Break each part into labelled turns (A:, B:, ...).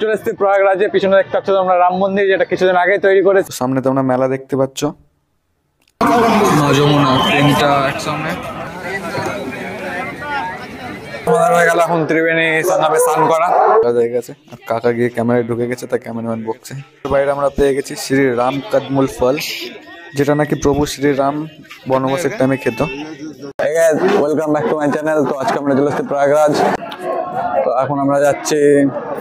A: চলে এসেছি প্রয়াগরাজে। পিছনে দেখতে পাচ্ছ তোমরা রাম মন্দির, যেটা কিছুদিন আগে তৈরি করেছে। সামনে তোমরা মেলা দেখতে পাচ্ছ, মা যমুনা ট্রেনটা একসঙ্গে হয়ে গেল। এখন ত্রিবেণী সঙ্গমে স্নান করা হয়ে গেছে, আর কাকা গিয়ে ক্যামেরায় ঢুকে গেছে, তাই ক্যামেরাম্যান বকছে। বাইরে আমরা পেয়ে গেছি শ্রী রাম কদমুল ফল, যেটা নাকি প্রভু শ্রীরাম বনবাসের টাইমে খেত। Welcome back to my channel. তো আজকে আমরা চলে এসেছি প্রয়াগরাজ। তো এখন আমরা যাচ্ছি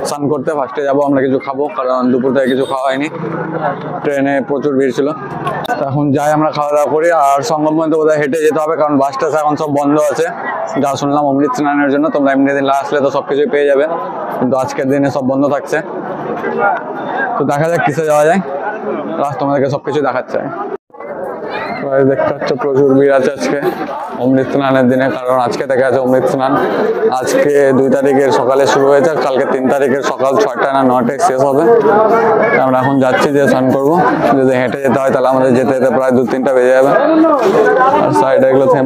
A: স্নান করতে। ফার্স্টে যাবো আমরা কিছু খাবো, কারণ দুপুর থেকে কিছু খাওয়া হয়নি, ট্রেনে প্রচুর ভিড় ছিল। তো এখন যাই আমরা খাওয়া দাওয়া করি। আর সঙ্গম পর্যন্ত বোধহয় হেঁটে যেতে হবে, কারণ বাস টাস এখন সব বন্ধ আছে, যা শুনলাম অমৃত স্নানের জন্য। তোমরা এমনি দিন আসলে তো সব কিছুই পেয়ে যাবে, কিন্তু আজকের দিনে সব বন্ধ থাকছে। তো দেখা যাক কিসে যাওয়া যায়, তোমাদেরকে সব কিছু দেখাচ্ছে। দেখতে পাচ্ছ প্রচুর ভিড় আছে আজকে অমৃত স্নানের দিনে, কারণ আজকে থেকে আছে অমৃত স্নান। আজকে 2 তারিখের সকালে শুরু হয়েছে, কালকে 3 তারিখের সকাল 6টা না 9টায় শেষ হবে। আমরা এখন যাচ্ছি যে স্নান করবো। যদি হেঁটে যেতে হয় তাহলে আমাদের যেতে যেতে প্রায় 2-3টা বেজে যাবে। আর সাইডে এগুলো থেম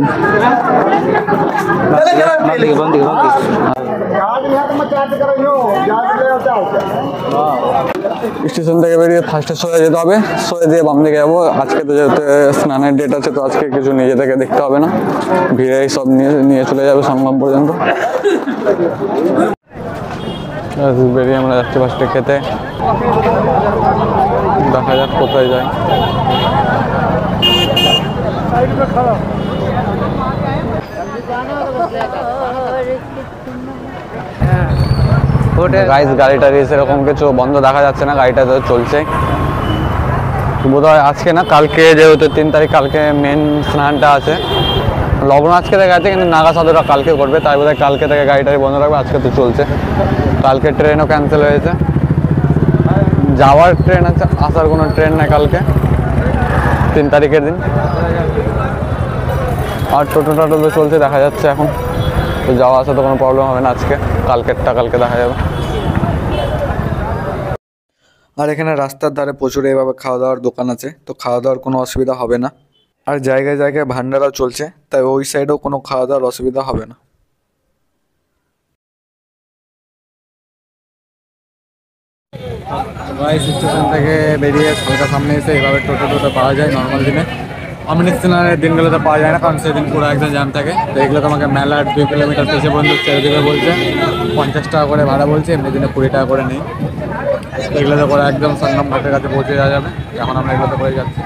A: স্টেশন থেকে বেরিয়ে ফার্স্টে সোজা যেতে হবে, সোজা দিয়ে বাম দিকে যাবো। আজকে তো যেহেতু স্নানের ডেট আছে, তো আজকে কিছু নিজে থেকে দেখতে হবে না, ভিড়ে সব নিয়ে চলে যাবে সঙ্গম পর্যন্ত। বেরিয়ে আমরা যাচ্ছি ফার্স্টে খেতে, দেখা যাক কোথায় যায়। গাইস গাড়িটা সেরকম কিছু বন্ধ দেখা যাচ্ছে না, গাড়িটা তো চলছে। বোধহয় আজকে না কালকে, যেহেতু 3 তারিখ কালকে মেন স্নানটা আছে। লগ্ন আজকে থেকে আছে, কিন্তু নাগা সাধুরা কালকে করবে, তাই বোধহয় কালকে থেকে গাড়িটাই বন্ধ রাখবে। আজকে তো চলছে। কালকে ট্রেনও ক্যান্সেল হয়েছে, যাওয়ার ট্রেন আছে, আসার কোনো ট্রেন নেই কালকে 3 তারিখের দিন। আর টোটো টোটো তো চলছে দেখা যাচ্ছে এখন, তো যাওয়া আসা তো কোনো প্রবলেম হবে না আজকে। কালকেরটা কালকে দেখা যাবে। আর এখানে রাস্তার ধারে প্রচুর এইভাবে খাওয়া দাওয়ার দোকান আছে, তো খাওয়া দাওয়ার কোনো অসুবিধা হবে না। আর জায়গায় জায়গায় ভান্ডারাও চলছে, তাই ওই সাইডেও কোনো খাওয়া দাওয়ার অসুবিধা হবে না। স্টেশন থেকে বেরিয়ে হালকা সামনে এসে এইভাবে টোটো পাওয়া যায় নর্মাল দিনে। অমৃত স্নানের দিনগুলোতে পাওয়া যায় না, কারণ সেদিন পুরো একদম জ্যাম থাকে। তো এগুলো তোমাকে মেলার 2 কিলোমিটার পেছে পর্যন্ত ছেড়ে দেবে বলছে, 50 টাকা করে ভাড়া বলছে, এমনি দিনে 20 টাকা করে নেই। তো এগুলোতে করে একদম সঙ্গম ঘাটের কাছে পৌঁছে যাওয়া যাবে। এখন আমরা এগুলোতে করে যাচ্ছি।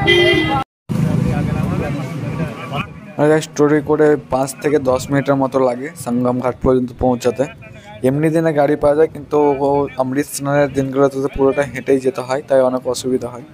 A: স্টোরি করে 5 থেকে 10 মিনিটের মতো লাগে সঙ্গম ঘাট পর্যন্ত পৌঁছাতে। এমনি দিনে গাড়ি পাওয়া যায়, কিন্তু অমৃত স্নানের দিনগুলোতে তো পুরোটা হেঁটেই যেতে হয়, তাই অনেক অসুবিধা হয়।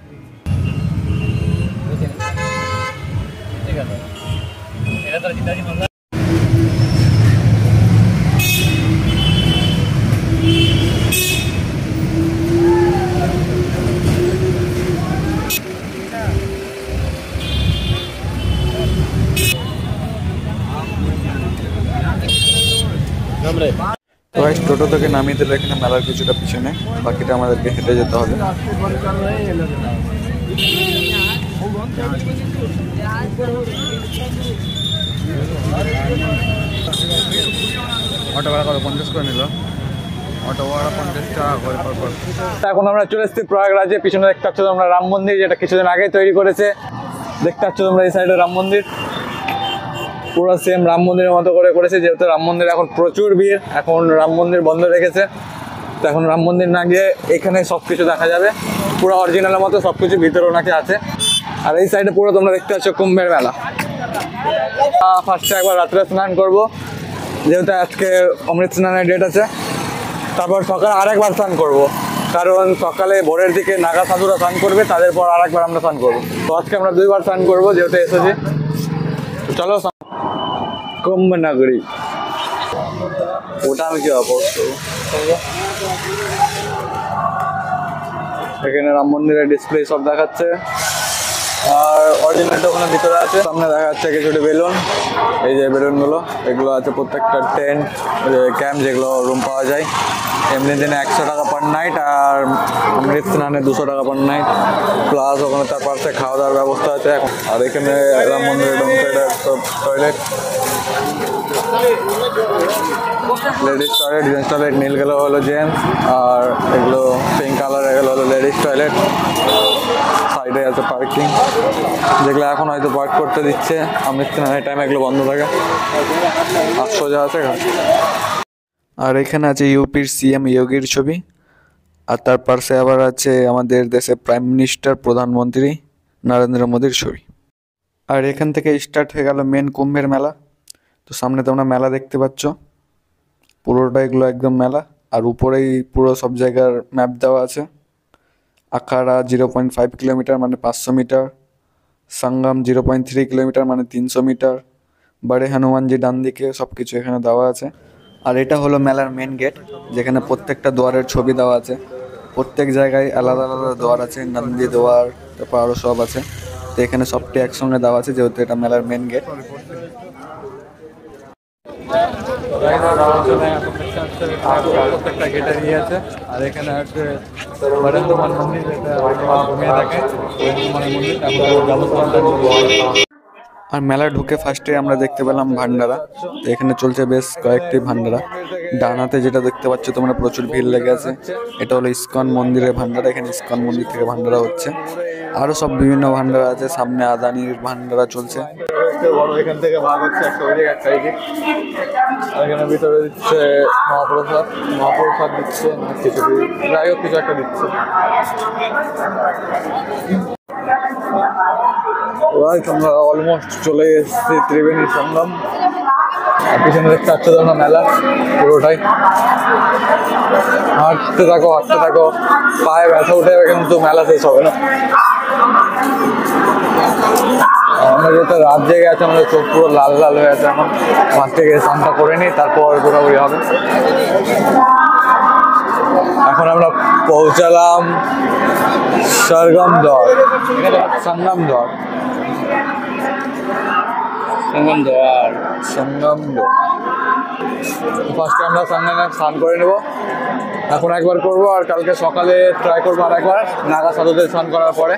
A: তো গাইস টোটো থেকে নামিয়ে দিল এখানে মেলার কিছুটা পিছনে, বাকিটা আমাদেরকে হেঁটে যেতে হবে। অটো ভাড়া করে 50 করে নিল, অটো ভাড়া 50 টাকা করে পর। এখন আমরা চলে এসেছি প্রয়াগরাজে। পিছনে দেখতে পাচ্ছ তোমরা রাম মন্দির, যেটা কিছুদিন আগে তৈরি করেছে। দেখতে পাচ্ছ তোমরা এই সাইডে রাম মন্দির, পুরো সেম রাম মন্দিরের মতো করে করেছে। যেহেতু রাম মন্দির এখন প্রচুর ভিড়, এখন রাম মন্দির বন্ধ রেখেছে, তো এখন রাম মন্দির না গিয়ে এখানে সব কিছু দেখা যাবে, পুরো অরিজিনালের মতো সব কিছু ভিতরেও নাকি আছে। আর এই সাইডে পুরো তোমরা দেখতে পাচ্ছ কুম্ভের মেলা। ফার্স্টে একবার রাত্রে স্নান করবো, যেহেতু আজকে অমৃত স্নানের ডেট আছে। তারপর সকালে আরেকবার স্নান করবো, কারণ সকালে ভোরের দিকে নাগা সাধুরা স্নান করবে, তাদের পর আরেকবার আমরা স্নান করবো। তো আজকে আমরা 2 বার স্নান করবো যেহেতু এসেছি। চলো কুম্ভ নগরী, ওটা আমি কি এখানে রাম মন্দিরের ডিসপ্লে সব দেখাচ্ছে, আর অরিজিনালটা ওখানে ভিতরে আছে। সামনে দেখা যাচ্ছে কিছুটা বেলুন, এই যে বেলুনগুলো, এগুলো আছে প্রত্যেকটা টেন্ট ক্যাম্প, যেগুলো রুম পাওয়া যায়। এমনি দিনে 100 টাকা পার নাইট, আর অমৃত স্নানে 200 টাকা পার নাইট, প্লাস ওখানে তার পাশে খাওয়া দাওয়ার ব্যবস্থা আছে। আর এখানে রাম মন্দিরের ডোম সাইডে toilet, ladies toilet, gents toilet, নীল গেলো হলো জেন্টস, আর এগুলো লেডিস টয়লেট, সাইডে আছে পার্কিং, যেগুলো এখন হয়তো পার্ক করতে দিচ্ছে, অমৃতসরের টাইমে এগুলো বন্ধ থাকে। আর সোজা আছে ঘাট। আর এখানে আছে ইউপির সিএম যোগীর ছবি, আর তার পাশে আবার আছে আমাদের দেশের প্রাইম মিনিস্টার প্রধানমন্ত্রী নরেন্দ্র মোদীর ছবি। আর এখান থেকে স্টার্ট হয়ে গেল মেন কুম্ভের মেলা। তো সামনে তোমরা মেলা দেখতে পাচ্ছ, পুরোটা এগুলো একদম মেলা। আর উপরেই পুরো সব জায়গার ম্যাপ দেওয়া আছে। আখাড়া 0.5 কিলোমিটার মানে 500 মিটার, সঙ্গম 0.3 কিলোমিটার মানে 300 মিটার, বড়ে হনুমানজি ডান দিকে, সব কিছু এখানে দেওয়া আছে। আর এটা হলো মেলার মেন গেট, যেখানে প্রত্যেকটা দুয়ারের ছবি দেওয়া আছে। প্রত্যেক জায়গায় আলাদা আলাদা দুয়ার আছে, নন্দী দুয়ার, তারপর আরও সব আছে। তো এখানে সবটি একসঙ্গে দেওয়া আছে, যেহেতু এটা মেলার মেন গেট। প্রত্যেকটা গেটে নিয়ে আছে। আর এখানে আছে হনুমান মন্দির, যেটা ঘুমিয়ে থাকে মন্দির। আর মেলা ঢুকে ফার্স্টে আমরা দেখতে পেলাম ভান্ডারা। তো এখানে চলছে বেশ কয়েকটি ভান্ডারা। ডান হাতে যেটা দেখতে পাচ্ছ তোমরা, প্রচুর ভিড় লেগে আছে, এটা হলো ইস্কন মন্দিরের ভান্ডারা। এখানে ইস্কন মন্দির থেকে ভান্ডারা হচ্ছে। আরও সব বিভিন্ন ভান্ডারা আছে, সামনে আদানির ভান্ডারা চলছে। এখান থেকে ভাগ হচ্ছে একটা ওইদিকে একটা এদিকে। আর এখানে ভিতরে দিচ্ছে মহাপ্রসাদ, মহাপ্রসাদ দিচ্ছে না কিছু, যাই হোক কিছু একটা দিচ্ছে। আমরা অলমোস্ট চলে এসেছি ত্রিবেণী সঙ্গম। আর পিছনে দেখতে পাচ্ছ তোমরা মেলা পুরোটাই। হাঁটতে থাকো হাঁটতে থাকো, পায়ে ব্যথা উঠে যাবে, কিন্তু মেলা শেষ হবে না। আমরা যেহেতু রাত জেগে আছে, আমাদের চোখ পুরো লাল লাল হয়ে আছে। এখন মাছ থেকে স্নানটা করে নিই, তারপর ঘোরাঘুরি হবে। এখন আমরা পৌঁছালাম সঙ্গম দ্বার। সঙ্গম দ্বার ফার্স্টে আমরা সঙ্গমে স্নান করে নেবো। এখন একবার করবো, আর কালকে সকালে ট্রাই করবো আর একবার নাগা সাধুদের স্নান করার পরে।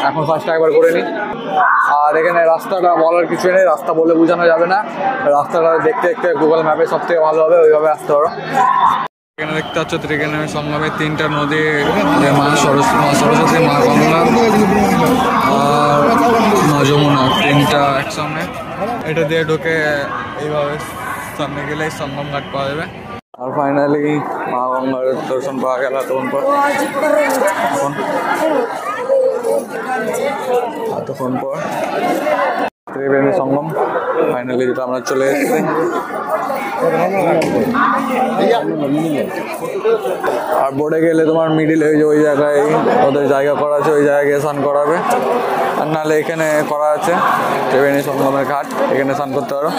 A: এখন ফার্স্টে একবার করে নিই। আর এখানে রাস্তাটা বলার কিছু নেই, রাস্তা বলে বোঝানো যাবে না। রাস্তাটা দেখতে দেখতে গুগল ম্যাপে সব থেকে ভালো হবে, ওইভাবে আসতে পারো। এখানে দেখতে পাচ্ছ ত্রিবেণী সঙ্গমে তিনটা নদী, মা সরস্বতী, মা গঙ্গা আর মা যমুনা, তিনটা একসঙ্গে। এটা দিয়ে ঢুকে এইভাবে সামনে গেলেই সঙ্গম ঘাট পাওয়া যাবে। আর ফাইনালি মা গঙ্গার দর্শন পাওয়া গেল এতক্ষণ পর ত্রিবেণী সঙ্গম ফাইনালি যেটা আমরা চলে এসেছি। আর বোর্ডে গেলে তোমার মিডিল ওই জায়গায় ওদের জায়গা করা আছে, ওই জায়গায় গিয়ে স্নান করাবে। আর নাহলে এখানে করা আছে ত্রিবেণী সঙ্গমের ঘাট, এখানে স্নান করতে পারো।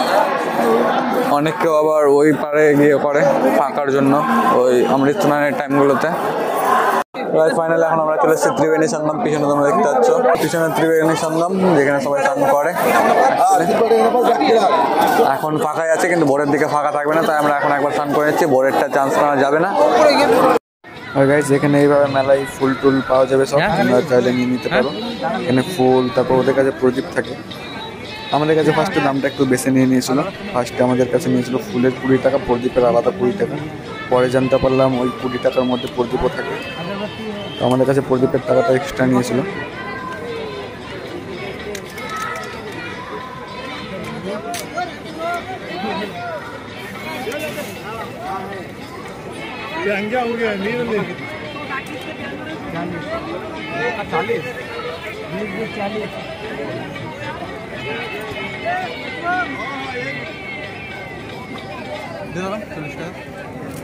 A: অনেক কেউ আবার ওই পারে গিয়ে করে ফাঁকার জন্য, ওই অমৃত স্নানের টাইমগুলোতে। ফাইনালি এখন আমরা চলে এসেছি ত্রিবেণী সঙ্গম। পিছনে তোমরা দেখতে পাচ্ছ, পিছনে ত্রিবেণী সঙ্গম, যেখানে সবাই স্নান করে। এখন ফাঁকাই আছে, কিন্তু ভোরের দিকে ফাঁকা থাকবে না, তাই আমরা এখন একবার স্নান করে নিচ্ছি। ভোরেরটা চান্স করা যাবে না। আর গাইস, এখানে এইভাবে মেলায় ফুল টুল পাওয়া যাবে, সব তোমরা চাইলে নিয়ে নিতে পারো। এখানে ফুল, তারপর ওদের কাছে প্রদীপ থাকে। আমাদের কাছে ফার্স্টে দামটা একটু বেশি নিয়ে নিয়েছিল। ফার্স্টে আমাদের কাছে নিয়েছিল ফুলের 20 টাকা, প্রদীপের আলাদা 20 টাকা। পরে জানতে পারলাম ওই 20 টাকার মধ্যে প্রদীপও থাকে। তো আমাদের কাছে প্রদীপের টাকাটা এক্সট্রা নিয়েছিল।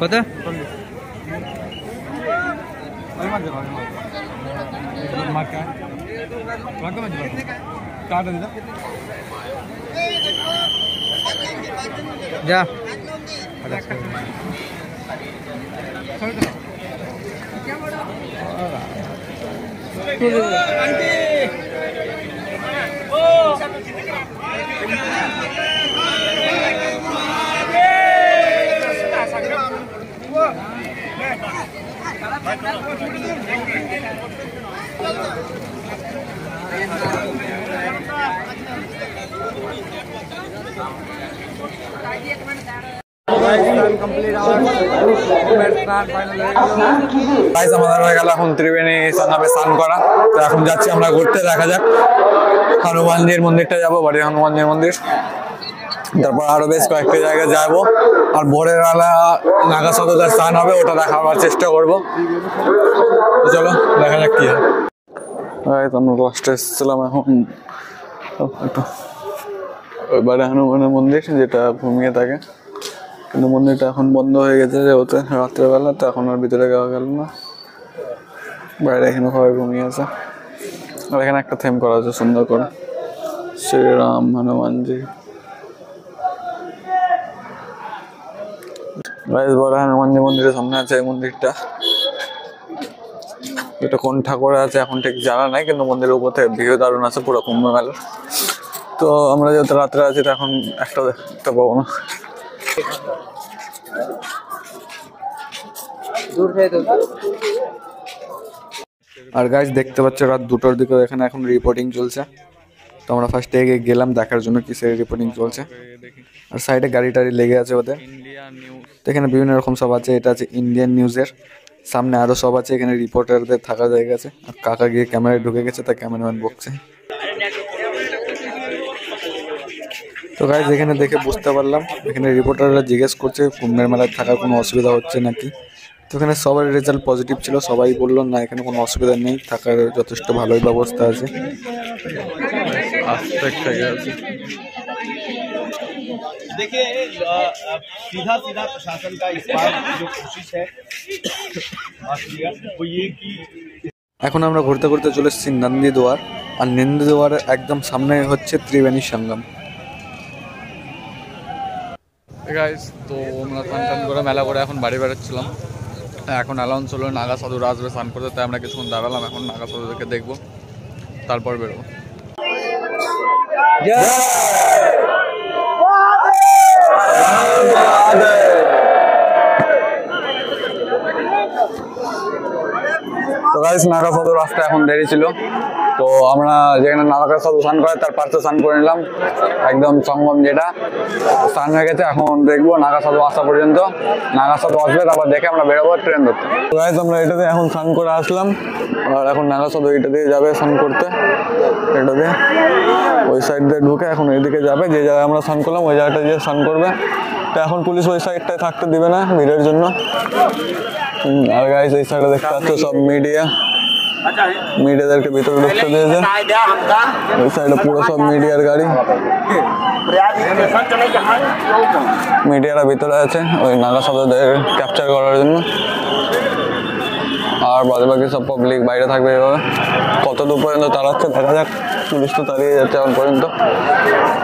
A: কত? যা আমাদের হয়ে গেল এখন ত্রিবেণী সঙ্গমে স্নান করা। তো এখন যাচ্ছি আমরা ঘুরতে, দেখা যাক হনুমানজির মন্দিরটা যাবো, বাড়ি হনুমানজির মন্দির, তারপর আরো বেশ কয়েকটা জায়গায় যাবো। আর ভোরের বেলা নাগা সদর স্থান হবে, ওটা দেখাবার চেষ্টা করবো। তো চলো দেখা যাক কি হয়। আমরা লাস্টে এসেছিলাম এখন একটু বাড়ি হনুমানের মন্দির, যেটা ঘুমিয়ে থাকে, কিন্তু মন্দিরটা এখন বন্ধ হয়ে গেছে যেহেতু রাত্রেবেলা, তো এখন আর ভিতরে যাওয়া গেল না। বাইরে এখানে সবাই ঘুমিয়ে আছে। আর এখানে একটা থেম করা আছে সুন্দর করে, শ্রীরাম হনুমানজি। বড় হনুমানজি মন্দিরের সামনে আছে এই মন্দিরটা। এটা কোন ঠাকুরের আছে এখন ঠিক জানা নাই, কিন্তু মন্দিরের উপর থেকে ভিউ দারুণ আছে, পুরো কুম্ভ মেলা। তো আমরা যেহেতু রাত্রে আছি, তো এখন একটা দেখতে পাবো না। আর গাইস দেখতে পাচ্ছ রাত 2টার দিকে এখানে এখন রিপোর্টিং চলছে। তো আমরা ফার্স্টে গেলাম দেখার জন্য কিসের রিপোর্টিং চলছে। আর সাইডে গাড়ি টাড়ি লেগে আছে ওদের। তো এখানে বিভিন্ন রকম সব আছে, এটা আছে ইন্ডিয়ান নিউজের, সামনে আরো সব আছে, এখানে রিপোর্টারদের থাকার জায়গা আছে। আর কাকা গিয়ে ক্যামেরায় ঢুকে গেছে, তাই ক্যামেরাম্যান বকছে। তো গাইস এখানে দেখে বুঝতে পারলাম, এখানে রিপোর্টাররা জিজ্ঞেস করছে কুম্ভের মেলায় থাকার কোনো অসুবিধা হচ্ছে নাকি। তো এখানে সবার রেজাল্ট পজিটিভ ছিল, সবাই বললো না এখানে কোনো অসুবিধা নেই, থাকার যথেষ্ট ভালোই ব্যবস্থা আছে।
B: देखिए सीधा सीधा प्रशासन का इस बार जो कोशिश है वो ये कि
A: এখন আমরা ঘুরতে ঘুরতে চলে এসেছি নন্দীদুয়ার। আর নন্দীদুয়ারের একদম সামনে হচ্ছে ত্রিবেণী সঙ্গম। গাইস তো আমরা স্নান করে মেলা করে এখন বাড়ি বেরোচ্ছিলাম। এখন অ্যালাউন্স হলো নাগা সাধুরা আসবে স্নান করতে, তাই আমরা কিছুক্ষণ দাঁড়ালাম, এখন নাগা সাধুদেরকে দেখবো, তারপর বেরোবো। তো গাইস নাগা সাধু রাস্তা এখন দেরি ছিল, তো আমরা যেখানে নাগা সাধু স্নান করে তার পাশে স্নান করে নিলাম, একদম সঙ্গম যেটা স্নান হয়ে গেছে। এখন দেখবো নাগা সাধু আসা পর্যন্ত, নাগা সাধু আসবে তারপর দেখে আমরা বেরোবো ট্রেন ধরতে। তো গাইস আমরা এটাতে এখন স্নান করে আসলাম, আর এখন নাগা সাধু এটা দিয়ে যাবে স্নান করতে, এটা দিয়ে ওই সাইড দিয়ে ঢুকে এখন এইদিকে যাবে, যে জায়গায় আমরা স্নান করলাম ওই জায়গাটা দিয়ে স্নান করবে। তো এখন পুলিশ ওই সাইডটায় থাকতে দিবে না ভিড়ের জন্য। আর গাইস এই সাইডে দেখতে পাচ্ছ সব মিডিয়াদেরকে ভিতরে ঢুকতে দিয়েছে, ওই সাইডে পুরো সব মিডিয়ার গাড়ি, মিডিয়ারা ভিতরে আছে ওই নাগা সাধুদের ক্যাপচার করার জন্য। আর বাদে বাকি সব পাবলিক বাইরে থাকবে এভাবে। কত দূর পর্যন্ত তাড়াচ্ছে দেখা যাক, পুলিশ তো দাঁড়িয়ে যাচ্ছে এখন পর্যন্ত,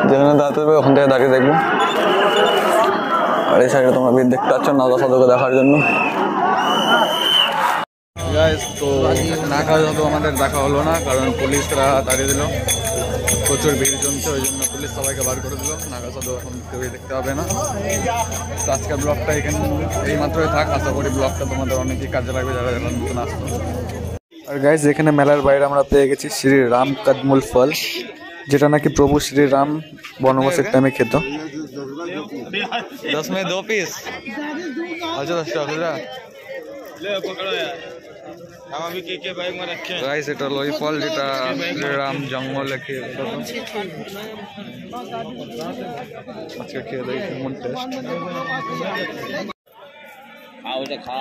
A: যেখানে দাঁড়াতে হবে ওখান থেকে দাঁড়িয়ে দেখবো। আর এই সাইডে তোমরা ভিড় দেখতে পাচ্ছ নাগা সাধুকে দেখার জন্য। তো নাগা সাধু আমাদের দেখা হলো না, কারণ পুলিশরা দাঁড়িয়ে দিল, প্রচুর ভিড় জমছে, ওই জন্য পুলিশ সবাইকে বার করে দিল। নাগা সাধু এখন কেউই দেখতে হবে না। তো আজকের ব্লগটা এখানে এই মাত্রই থাক, আশা করি ব্লগটা তোমাদের অনেকই কাজে লাগবে যারা এখন নতুন আসতো। আর গাইজ এখানে মেলার বাইরে আমরা পেয়ে গেছি শ্রী রাম কদমুল ফল, যেটা নাকি প্রভু শ্রীরাম বনবাসের টাইমে খেত। 10 में 2 पीस। अच्छा 10 টাকা খুচরা ले पकड़ो यार, हम अभी के बैग में रखे हैं। गाइस এটা লই ফল, যেটা শ্রীরাম জঙ্গলে খেয়ে আজকে খেয়ে দেখি কেমন টেস্ট। খাও এটা খা,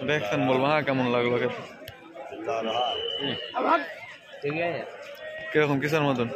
A: দেখছেন বলবো হ্যাঁ কেমন লাগলো খেতে। ঠিক আছে কিরকম কিসের মতন?